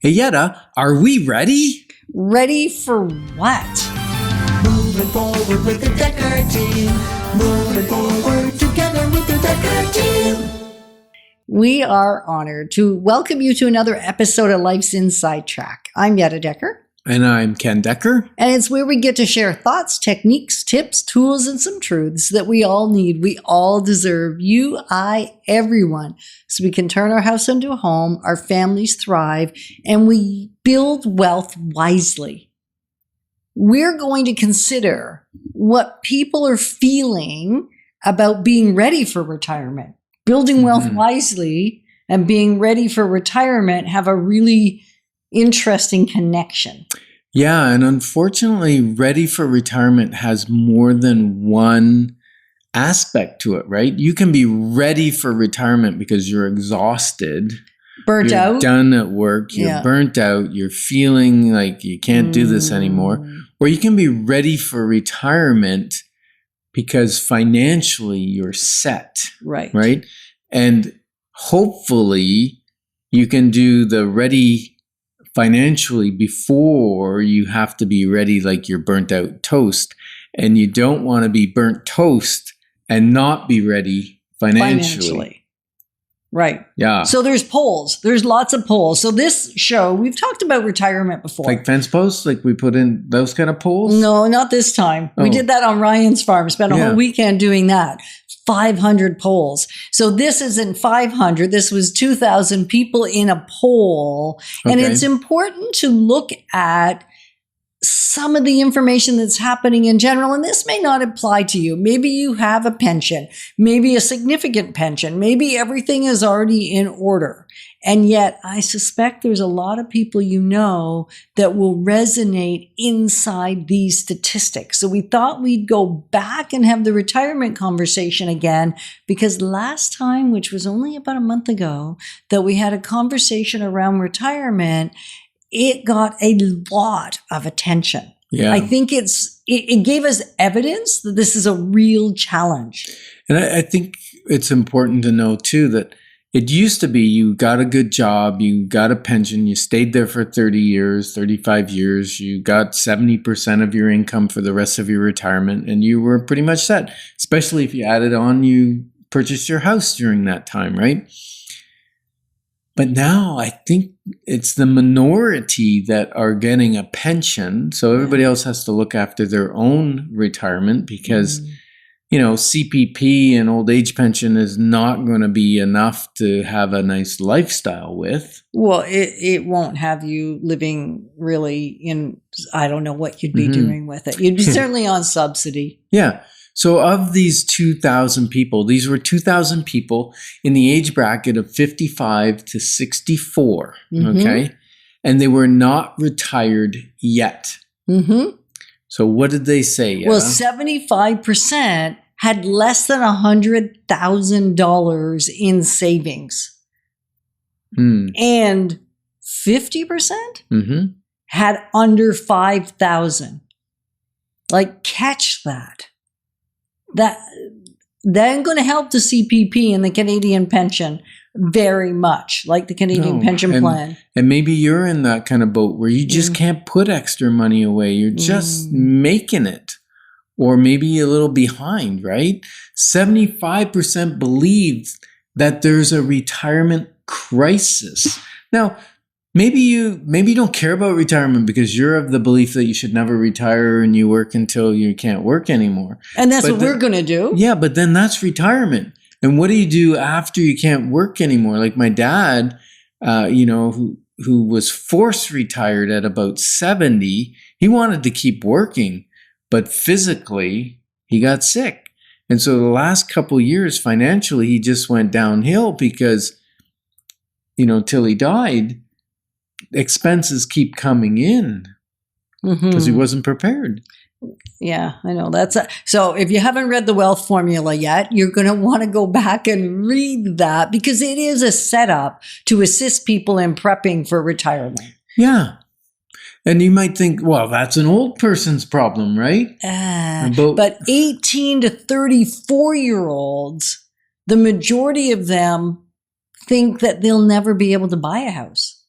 Hey, Yetta, are we ready? Ready for what? Moving forward with the Dekker team. Moving forward together with the Dekker team. We are honored to welcome you to another episode of Life's Inside Track. I'm Yetta Dekker. And I'm Ken Dekker. And it's where we get to share thoughts, techniques, tips, tools, and some truths that we all need, we all deserve, you, I, everyone, so we can turn our house into a home, our families thrive, and we build wealth wisely. We're going to consider what people are feeling about being ready for retirement. Building wealth wisely and being ready for retirement have a really interesting connection. Yeah, and unfortunately, ready for retirement has more than one aspect to it, right? You can be ready for retirement because you're exhausted. Burnt you're out. Done at work. You're burnt out. You're feeling like you can't do this anymore. Or you can be ready for retirement because financially you're set. Right? And hopefully you can do the ready financially before you have to be ready like you're burnt out toast. And you don't want to be burnt toast and not be ready financially. Right. Yeah. So there's polls. There's lots of polls. So this show, we've talked about retirement before. Like fence posts? Like we put in those kind of polls? No, not this time. We did that on Ryan's farm. Spent a whole weekend doing that. 500 polls. So this isn't 500. This was 2,000 people in a poll. And it's important to look at some of the information that's happening in general. And this may not apply to you. Maybe you have a pension, maybe a significant pension, maybe everything is already in order. And yet I suspect there's a lot of people you know that will resonate inside these statistics. So we thought we'd go back and have the retirement conversation again, because last time, which was only about a month ago, that we had a conversation around retirement, it got a lot of attention. Yeah. I think it gave us evidence that this is a real challenge. And I think it's important to know too that it used to be you got a good job, you got a pension, you stayed there for 30 years, 35 years, you got 70% of your income for the rest of your retirement, and you were pretty much set. Especially if you added on, you purchased your house during that time, right? But now I think it's the minority that are getting a pension. So everybody else has to look after their own retirement because, you know, CPP and old age pension is not going to be enough to have a nice lifestyle with. Well, it won't have you living really in, I don't know what you'd be doing with it. You'd be certainly on subsidy. Yeah. So of these 2,000 people, these were 2,000 people in the age bracket of 55 to 64, okay? And they were not retired yet. So what did they say? Well, 75% had less than $100,000 in savings. And 50% had under $5,000. Like, catch that. That ain't going to help the CPP and the Canadian pension very much, like the Canadian pension plan. And maybe you're in that kind of boat where you just can't put extra money away. You're just making it. Or maybe a little behind, right? 75% believe that there's a retirement crisis. Now, maybe you don't care about retirement because you're of the belief that you should never retire and you work until you can't work anymore. And that's what we're going to do. Yeah, but then that's retirement. And what do you do after you can't work anymore? Like my dad, who was forced retired at about 70, he wanted to keep working, but physically he got sick. And so the last couple of years financially, he just went downhill because, till he died, expenses keep coming in because he wasn't prepared. Yeah, I know. So if you haven't read the wealth formula yet, you're going to want to go back and read that because it is a setup to assist people in prepping for retirement. Yeah. And you might think, well, that's an old person's problem, right? But 18 to 34-year-olds, the majority of them think that they'll never be able to buy a house.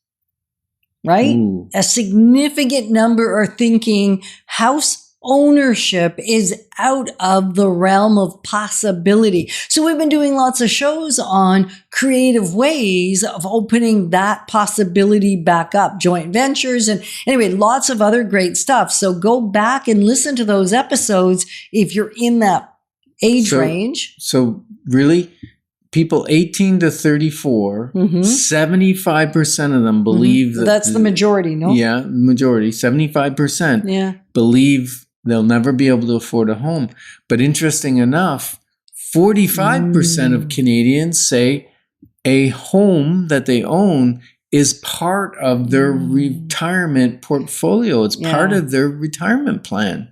right? Ooh. A significant number are thinking house ownership is out of the realm of possibility. So we've been doing lots of shows on creative ways of opening that possibility back up, joint ventures, and anyway, lots of other great stuff. So go back and listen to those episodes if you're in that age range. So really, people 18 to 34, 75% of them believe that that's the majority, no? Yeah, majority, 75% believe they'll never be able to afford a home. But interesting enough, 45% of Canadians say a home that they own is part of their retirement portfolio. It's part of their retirement plan.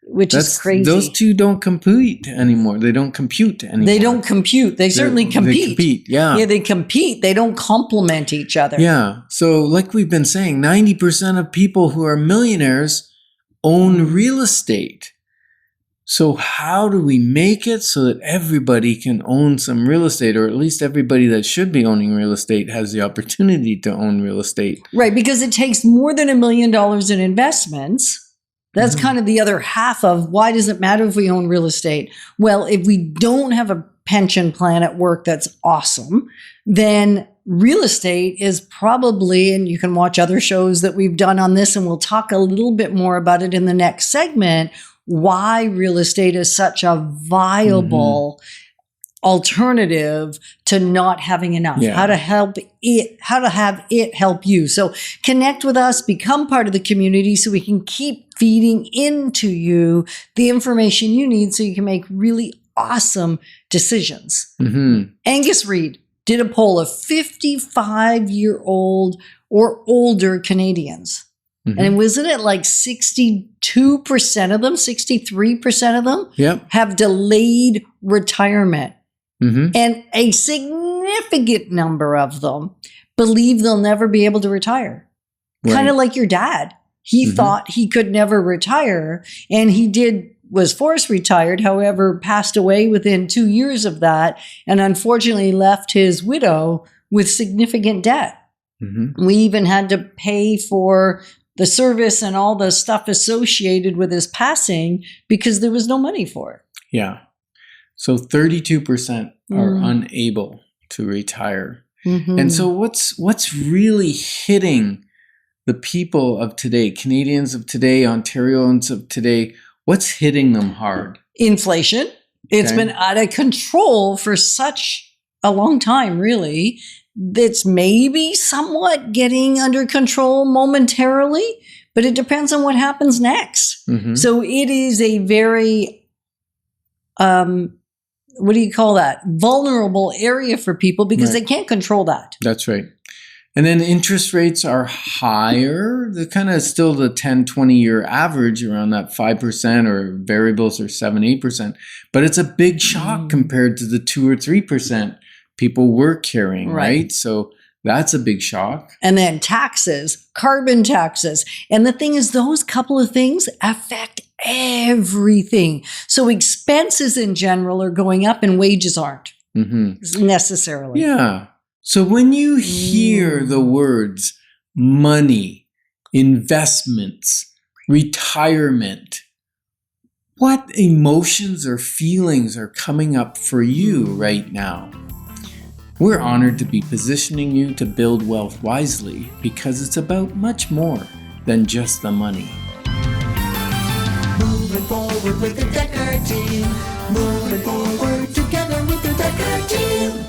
Which is crazy. Those two don't compete anymore. They don't compute anymore. They don't compute. They certainly compete. They compete, yeah. Yeah, they compete. They don't complement each other. Yeah. So like we've been saying, 90% of people who are millionaires own real estate. So how do we make it so that everybody can own some real estate, or at least everybody that should be owning real estate has the opportunity to own real estate? Right, because it takes more than $1 million in investments. That's kind of the other half of why does it matter if we own real estate? Well, if we don't have a pension plan at work that's awesome, then real estate is probably, and you can watch other shows that we've done on this, and we'll talk a little bit more about it in the next segment, why real estate is such a viable alternative to not having enough, how to have it help you. So connect with us, become part of the community so we can keep feeding into you the information you need so you can make really awesome decisions. Angus Reid did a poll of 55-year-old or older Canadians. And wasn't it like 62% of them, 63% of them have delayed retirement? And a significant number of them believe they'll never be able to retire. Kind of like your dad. He thought he could never retire, and he was forced retired, however, passed away within 2 years of that, and unfortunately left his widow with significant debt. We even had to pay for the service and all the stuff associated with his passing because there was no money for it. Yeah. So 32% are unable to retire. And so what's really hitting the people of today, Canadians of today, Ontarians of today, what's hitting them hard? Inflation. It's been out of control for such a long time, really. It's maybe somewhat getting under control momentarily, but it depends on what happens next. So it is a very, what do you call that? Vulnerable area for people because they can't control that. That's right. And then interest rates are higher. They're kind of still the 10, 20-year average around that 5%, or variables are 7, 8%. But it's a big shock compared to the 2 or 3% people were carrying, right? So that's a big shock. And then taxes, carbon taxes. And the thing is, those couple of things affect everything. So expenses in general are going up and wages aren't necessarily. Yeah. So when you hear the words money, investments, retirement, what emotions or feelings are coming up for you right now? We're honored to be positioning you to build wealth wisely because it's about much more than just the money. Moving forward with the Dekker team. Moving forward together with the Dekker team.